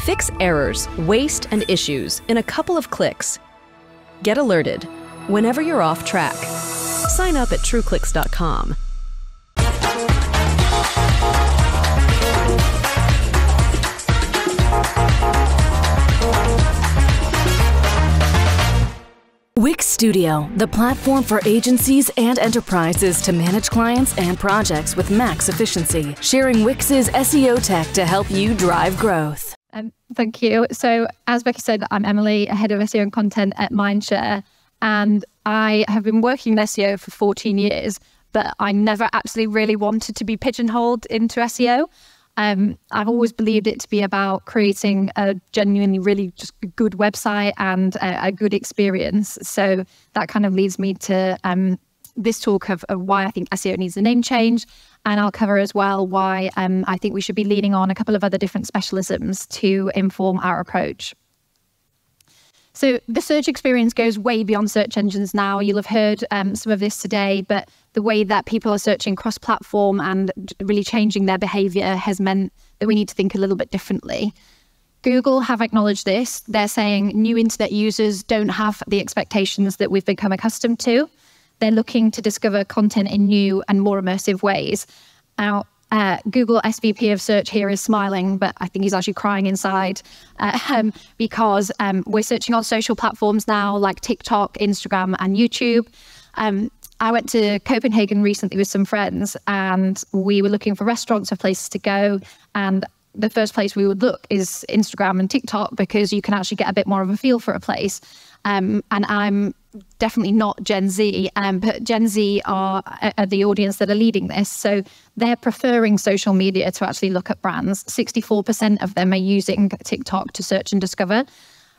Fix errors, waste, and issues in a couple of clicks. Get alerted whenever you're off track. Sign up at trueclicks.com. Wix Studio, the platform for agencies and enterprises to manage clients and projects with max efficiency, sharing Wix's SEO tech to help you drive growth. Thank you. So as Becky said, I'm Emily, head of SEO and content at Mindshare, and I have been working in SEO for 14 years, but I never actually really wanted to be pigeonholed into SEO. I've always believed it to be about creating a genuinely really just good website and a good experience. So that kind of leads me to this talk of why I think SEO needs a name change. And I'll cover as well why I think we should be leaning on a couple of other different specialisms to inform our approach. So the search experience goes way beyond search engines now. You'll have heard some of this today, but the way that people are searching cross-platform and really changing their behavior has meant that we need to think a little bit differently. Google have acknowledged this. They're saying new internet users don't have the expectations that we've become accustomed to. They're looking to discover content in new and more immersive ways. Now, Google SVP of search here is smiling, but I think he's actually crying inside because we're searching on social platforms now like TikTok, Instagram, and YouTube. I went to Copenhagen recently with some friends, and we were looking for restaurants or places to go. And the first place we would look is Instagram and TikTok because you can actually get a bit more of a feel for a place. And I'm definitely not Gen Z, but Gen Z are the audience that are leading this. So they're preferring social media to actually look at brands. 64% of them are using TikTok to search and discover.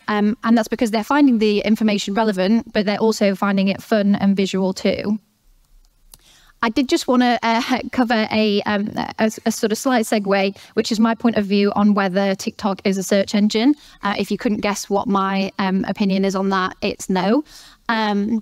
And that's because they're finding the information relevant, but they're also finding it fun and visual too. I did just want to cover a sort of slight segue, which is my point of view on whether TikTok is a search engine. If you couldn't guess what my opinion is on that, it's no. And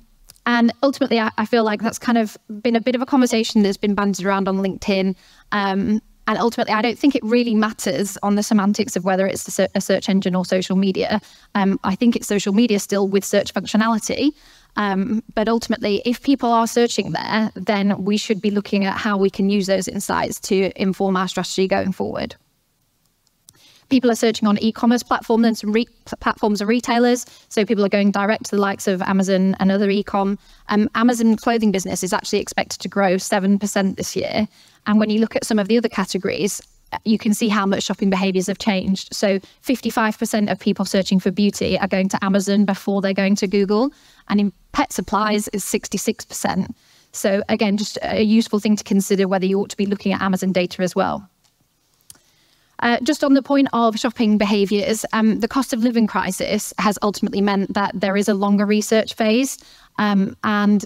ultimately, I feel like that's kind of been a bit of a conversation that's been bandied around on LinkedIn. And ultimately, I don't think it really matters on the semantics of whether it's a search engine or social media. I think it's social media still with search functionality. But ultimately, if people are searching there, then we should be looking at how we can use those insights to inform our strategy going forward. People are searching on e-commerce platforms and some platforms of retailers. So people are going direct to the likes of Amazon and other e-com. Amazon clothing business is actually expected to grow 7% this year. And when you look at some of the other categories, you can see how much shopping behaviors have changed. So 55% of people searching for beauty are going to Amazon before they're going to Google. And in pet supplies is 66%. So again, just a useful thing to consider whether you ought to be looking at Amazon data as well. Just on the point of shopping behaviors, the cost of living crisis has ultimately meant that there is a longer research phase. And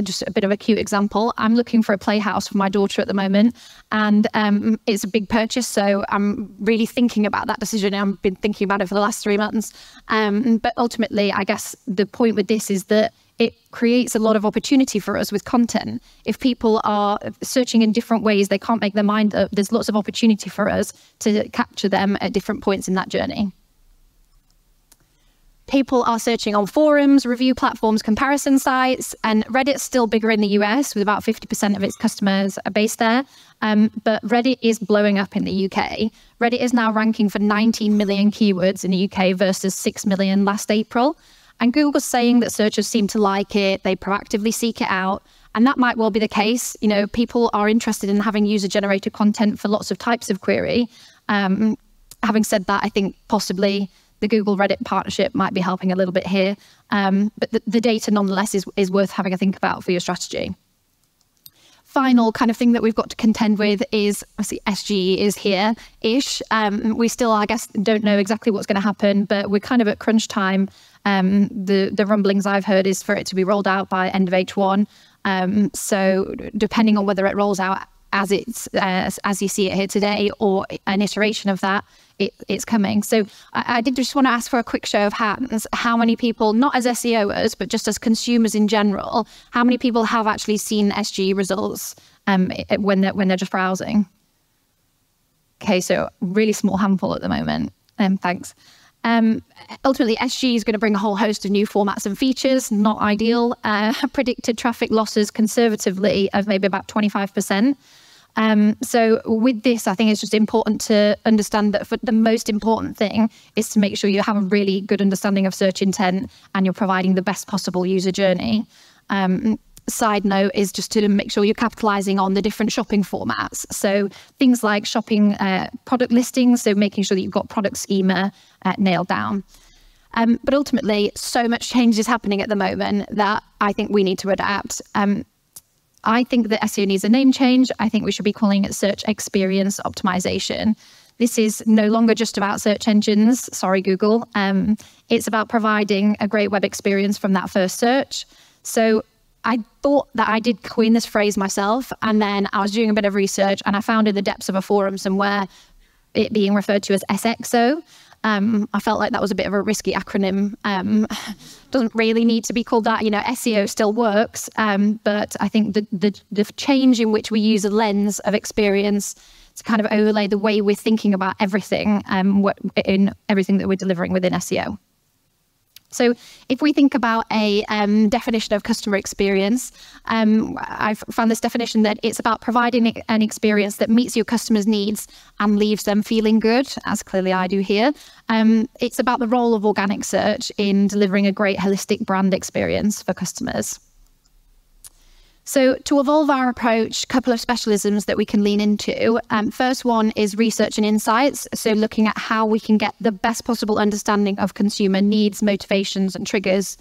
just a bit of a cute example, I'm looking for a playhouse for my daughter at the moment, and it's a big purchase, so I'm really thinking about that decision. I've been thinking about it for the last 3 months. But ultimately, I guess the point with this is that it creates a lot of opportunity for us with content. If people are searching in different ways, they can't make their mind up, there's lots of opportunity for us to capture them at different points in that journey. People are searching on forums, review platforms, comparison sites, and Reddit's still bigger in the US with about 50% of its customers are based there. But Reddit is blowing up in the UK. Reddit is now ranking for 19 million keywords in the UK versus 6 million last April. And Google's saying that searchers seem to like it, they proactively seek it out. And that might well be the case. You know, people are interested in having user-generated content for lots of types of query. Having said that, I think possibly the Google Reddit partnership might be helping a little bit here. But the data nonetheless is worth having a think about for your strategy. Final kind of thing that we've got to contend with is, obviously, SGE is here-ish. We still, I guess, don't know exactly what's going to happen, but we're kind of at crunch time. The rumblings I've heard is for it to be rolled out by end of H1. So depending on whether it rolls out as you see it here today or an iteration of that, it's coming. So I did just want to ask for a quick show of hands. How many people, not as SEOers, but just as consumers in general, how many people have actually seen SGE results when they're just browsing? Okay, so really small handful at the moment. Thanks. Ultimately, SG is going to bring a whole host of new formats and features, not ideal. Predicted traffic losses conservatively of maybe about 25%. So with this, I think it's just important to understand that the most important thing is to make sure you have a really good understanding of search intent and you're providing the best possible user journey. Side note is just to make sure you're capitalizing on the different shopping formats. So things like shopping product listings, so making sure that you've got product schema nailed down. But ultimately, so much change is happening at the moment that I think we need to adapt. I think that SEO needs a name change. I think we should be calling it search experience optimization. This is no longer just about search engines. Sorry, Google. It's about providing a great web experience from that first search. So I thought that I did coin this phrase myself, and then I was doing a bit of research and I found in the depths of a forum somewhere it being referred to as SXO. I felt like that was a bit of a risky acronym. Doesn't really need to be called that. SEO still works, but I think the change in which we use a lens of experience to kind of overlay the way we're thinking about everything in everything that we're delivering within SEO. So if we think about a definition of customer experience, I've found this definition that it's about providing an experience that meets your customer's needs and leaves them feeling good, as clearly I do here. It's about the role of organic search in delivering a great holistic brand experience for customers. So to evolve our approach, a couple of specialisms that we can lean into. First one is research and insights. So looking at how we can get the best possible understanding of consumer needs, motivations and triggers.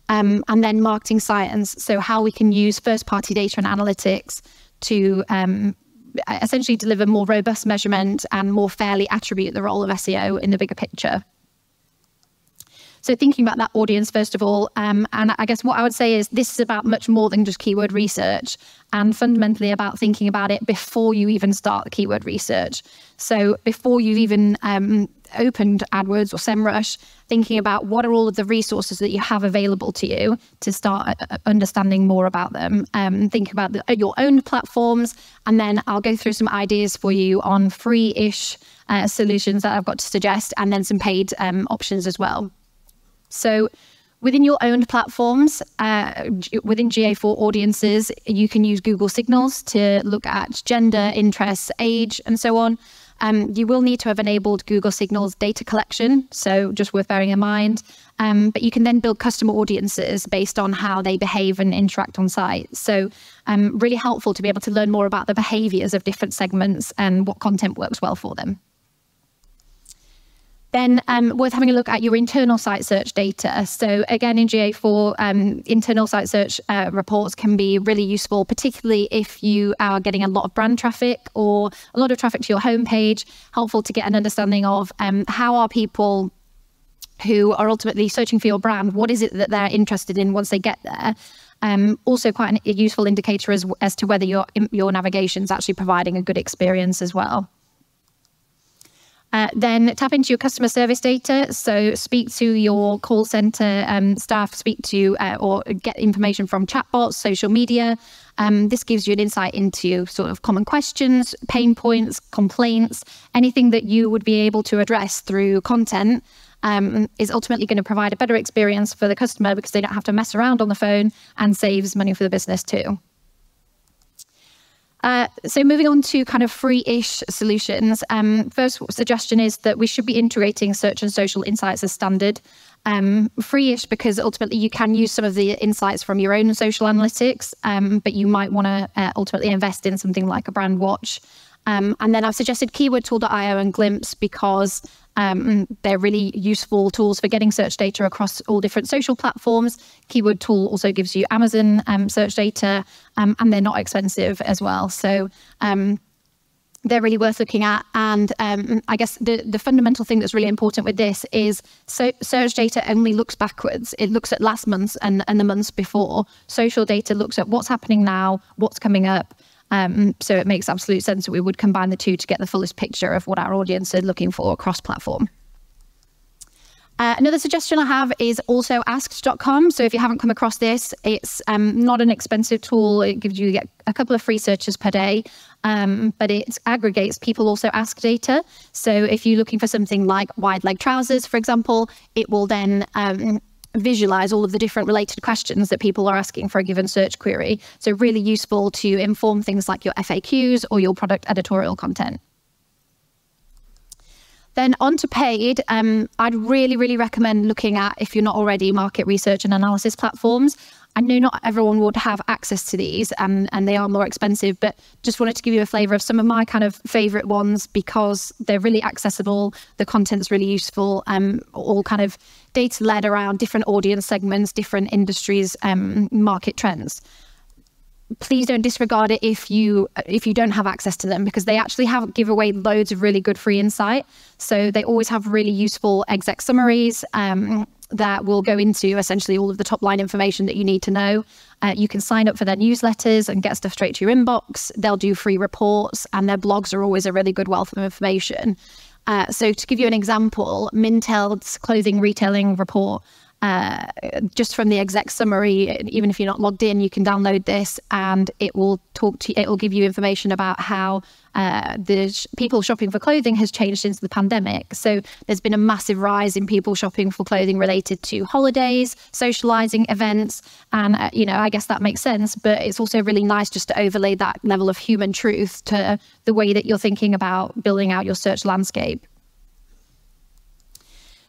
And then marketing science. So how we can use first-party data and analytics to essentially deliver more robust measurement and more fairly attribute the role of SEO in the bigger picture. So thinking about that audience, first of all, and I guess what I would say is this is about much more than just keyword research and fundamentally about thinking about it before you even start the keyword research. So before you've even opened AdWords or SEMrush, thinking about what are all of the resources that you have available to you to start understanding more about them. Think about your own platforms, and then I'll go through some ideas for you on free-ish solutions that I've got to suggest, and then some paid options as well. So within your own platforms, within GA4 audiences, you can use Google Signals to look at gender, interests, age, and so on. You will need to have enabled Google Signals data collection, so just worth bearing in mind. But you can then build custom audiences based on how they behave and interact on site. So really helpful to be able to learn more about the behaviors of different segments and what content works well for them. Then worth having a look at your internal site search data. So again, in GA4, internal site search reports can be really useful, particularly if you are getting a lot of brand traffic or a lot of traffic to your homepage. Helpful to get an understanding of how are people who are ultimately searching for your brand, what is it that they're interested in once they get there? Also quite a useful indicator as to whether your navigation is actually providing a good experience as well. Then tap into your customer service data. So speak to your call center staff, speak to or get information from chatbots, social media. This gives you an insight into sort of common questions, pain points, complaints, anything that you would be able to address through content is ultimately going to provide a better experience for the customer because they don't have to mess around on the phone and saves money for the business too. So moving on to kind of free-ish solutions. First suggestion is that we should be integrating search and social insights as standard. Free-ish because ultimately you can use some of the insights from your own social analytics, but you might want to ultimately invest in something like a brand watch. And then I've suggested keywordtool.io and Glimpse because they're really useful tools for getting search data across all different social platforms. Keyword Tool also gives you Amazon search data, and they're not expensive as well. So they're really worth looking at. And I guess the fundamental thing that's really important with this is search data only looks backwards. It looks at last month and the months before. Social data looks at what's happening now, what's coming up. So it makes absolute sense that we would combine the two to get the fullest picture of what our audience is looking for cross-platform. Another suggestion I have is also asked.com. So if you haven't come across this, it's not an expensive tool. It gives you a couple of free searches per day, but it aggregates people also ask data. So if you're looking for something like wide leg trousers, for example, it will then visualize all of the different related questions that people are asking for a given search query. So really useful to inform things like your FAQs or your product editorial content. Then on to paid, I'd really recommend looking at, if you're not already, market research and analysis platforms. I know not everyone would have access to these and they are more expensive, but just wanted to give you a flavour of some of my kind of favourite ones because they're really accessible, the content's really useful, all kind of data-led around different audience segments, different industries, market trends. Please don't disregard it if you don't have access to them, because they actually give away loads of really good free insight. So they always have really useful exec summaries that will go into essentially all of the top line information that you need to know. You can sign up for their newsletters and get stuff straight to your inbox. They'll do free reports, and their blogs are always a really good wealth of information. So to give you an example, Mintel's clothing retailing report, just from the exec summary, even if you're not logged in, you can download this and it will give you information about how the people shopping for clothing has changed since the pandemic. So there's been a massive rise in people shopping for clothing related to holidays, socializing events, and I guess that makes sense, but it's also really nice just to overlay that level of human truth to the way that you're thinking about building out your search landscape.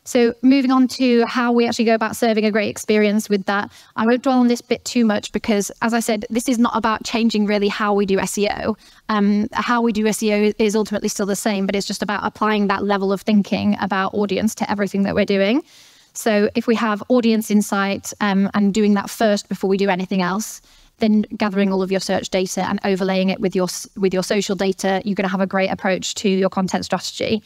So moving on to how we actually go about serving a great experience with that. I won't dwell on this bit too much because, as I said, this is not about changing really how we do SEO. How we do SEO is ultimately still the same, but it's just about applying that level of thinking about audience to everything that we're doing. So if we have audience insight and doing that first before we do anything else, then gathering all of your search data and overlaying it with your social data, you're going to have a great approach to your content strategy.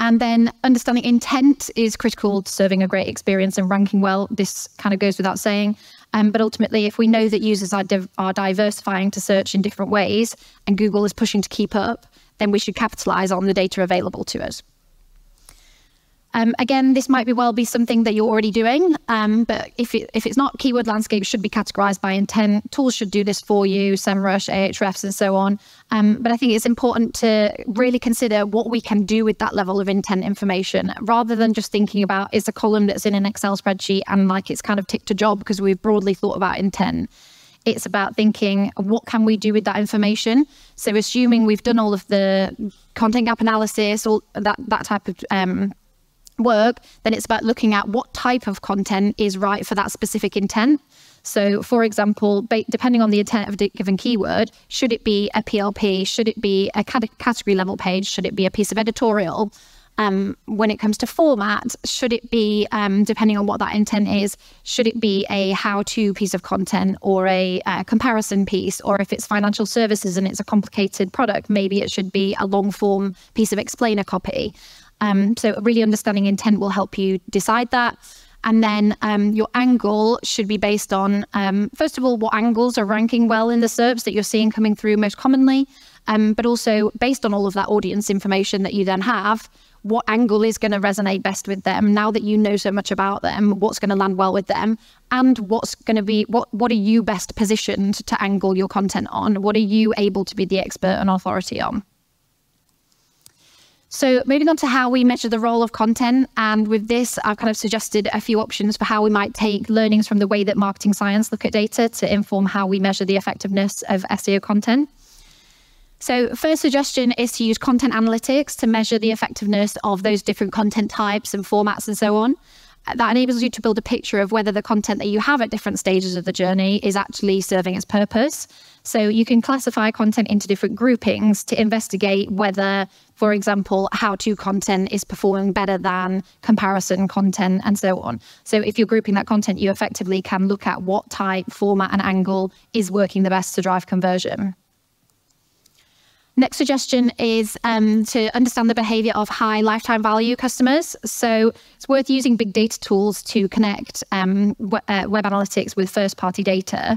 And then understanding intent is critical to serving a great experience and ranking well. This kind of goes without saying. But ultimately, if we know that users are diversifying to search in different ways and Google is pushing to keep up, then we should capitalize on the data available to us. Again, this might well be something that you're already doing, but if it's not, keyword landscape should be categorized by intent. Tools should do this for you, SEMrush, Ahrefs, and so on. But I think it's important to really consider what we can do with that level of intent information, rather than just thinking about it's a column that's in an Excel spreadsheet and like it's kind of ticked a job because we've broadly thought about intent. It's about thinking, what can we do with that information? So assuming we've done all of the content gap analysis, all that type of work, then it's about looking at what type of content is right for that specific intent. So for example, depending on the intent of a given keyword, should it be a PLP? Should it be a category level page? Should it be a piece of editorial? When it comes to format, should it be, depending on what that intent is, should it be a how-to piece of content or a comparison piece? Or if it's financial services and it's a complicated product, maybe it should be a long-form piece of explainer copy. So really understanding intent will help you decide that. And then your angle should be based on, first of all, what angles are ranking well in the SERPs that you're seeing coming through most commonly, but also based on all of that audience information that you then have, what angle is going to resonate best with them now that you know so much about them, what's going to land well with them, and what's going to be, what are you best positioned to angle your content on? What are you able to be the expert and authority on? So moving on to how we measure the role of content. And with this, I've kind of suggested a few options for how we might take learnings from the way that marketing science look at data to inform how we measure the effectiveness of SEO content. So first suggestion is to use content analytics to measure the effectiveness of those different content types and formats and so on. That enables you to build a picture of whether the content that you have at different stages of the journey is actually serving its purpose. So you can classify content into different groupings to investigate whether, for example, how-to content is performing better than comparison content and so on. So if you're grouping that content, you effectively can look at what type, format, and angle is working the best to drive conversion. Next suggestion is to understand the behavior of high lifetime value customers. So it's worth using big data tools to connect web analytics with first-party data,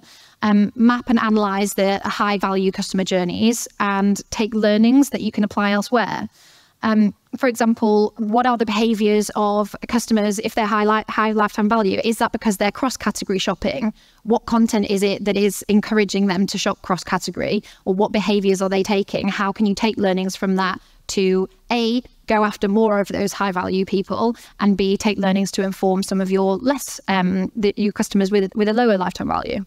map and analyze the high value customer journeys, and take learnings that you can apply elsewhere. for example, what are the behaviors of customers if they're high lifetime value? Is that because they're cross-category shopping? What content is it that is encouraging them to shop cross-category? Or what behaviors are they taking? How can you take learnings from that to A, go after more of those high value people, and B, take learnings to inform some of your your customers with a lower lifetime value?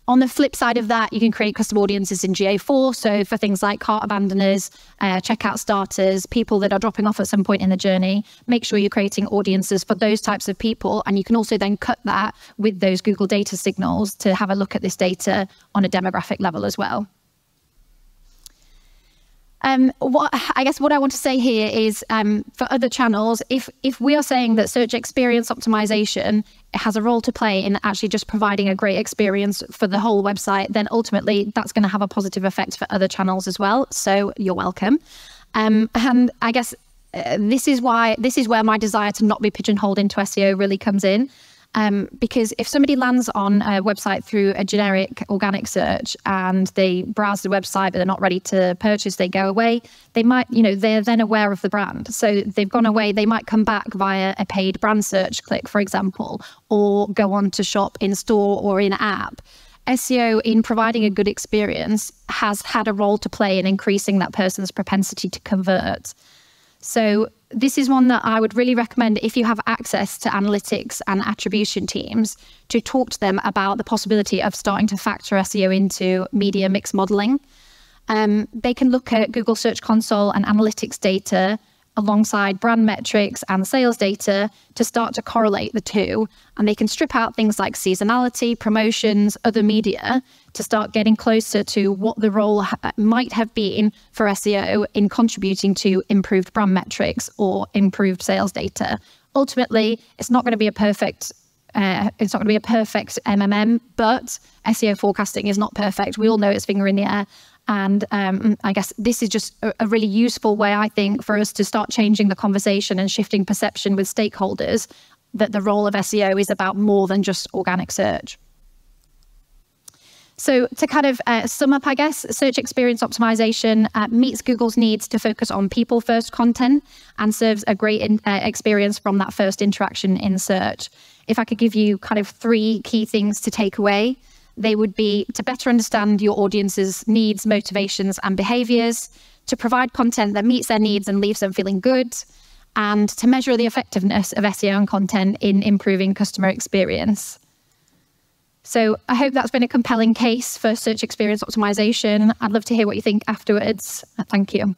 On the flip side of that, you can create custom audiences in GA4. So for things like cart abandoners, checkout starters, people that are dropping off at some point in the journey, make sure you're creating audiences for those types of people. And you can also then cut that with those Google data signals to have a look at this data on a demographic level as well. What I want to say here is for other channels, if we are saying that search experience optimization has a role to play in actually just providing a great experience for the whole website, then ultimately that's going to have a positive effect for other channels as well. So you're welcome. And I guess this is where my desire to not be pigeonholed into SEO really comes in. Because if somebody lands on a website through a generic organic search and they browse the website, but they're not ready to purchase, they go away, they might, they're then aware of the brand. So they've gone away, they might come back via a paid brand search click, for example, or go on to shop in store or in app. SEO, in providing a good experience, has had a role to play in increasing that person's propensity to convert. So this is one that I would really recommend if you have access to analytics and attribution teams, to talk to them about the possibility of starting to factor SEO into media mix modeling. They can look at Google Search Console and analytics data alongside brand metrics and sales data to start to correlate the two. And they can strip out things like seasonality, promotions, other media to start getting closer to what the role might have been for SEO in contributing to improved brand metrics or improved sales data. Ultimately, it's not going to be a perfect MMM, but SEO forecasting is not perfect. We all know it's finger in the air. And I guess this is just a really useful way, I think, for us to start changing the conversation and shifting perception with stakeholders that the role of SEO is about more than just organic search. So to kind of sum up, I guess, search experience optimization meets Google's needs to focus on people-first content and serves a great experience from that first interaction in search. If I could give you kind of 3 key things to take away, they would be to better understand your audience's needs, motivations, and behaviors, to provide content that meets their needs and leaves them feeling good, and to measure the effectiveness of SEO and content in improving customer experience. So I hope that's been a compelling case for search experience optimization. I'd love to hear what you think afterwards. Thank you.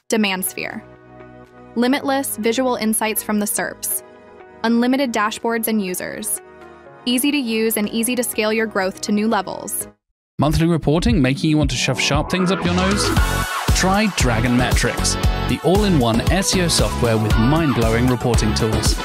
Demand sphere. Limitless visual insights from the SERPs. Unlimited dashboards and users. Easy to use and easy to scale your growth to new levels. Monthly reporting making you want to shove sharp things up your nose? Try Dragon Metrics, the all-in-one SEO software with mind-blowing reporting tools.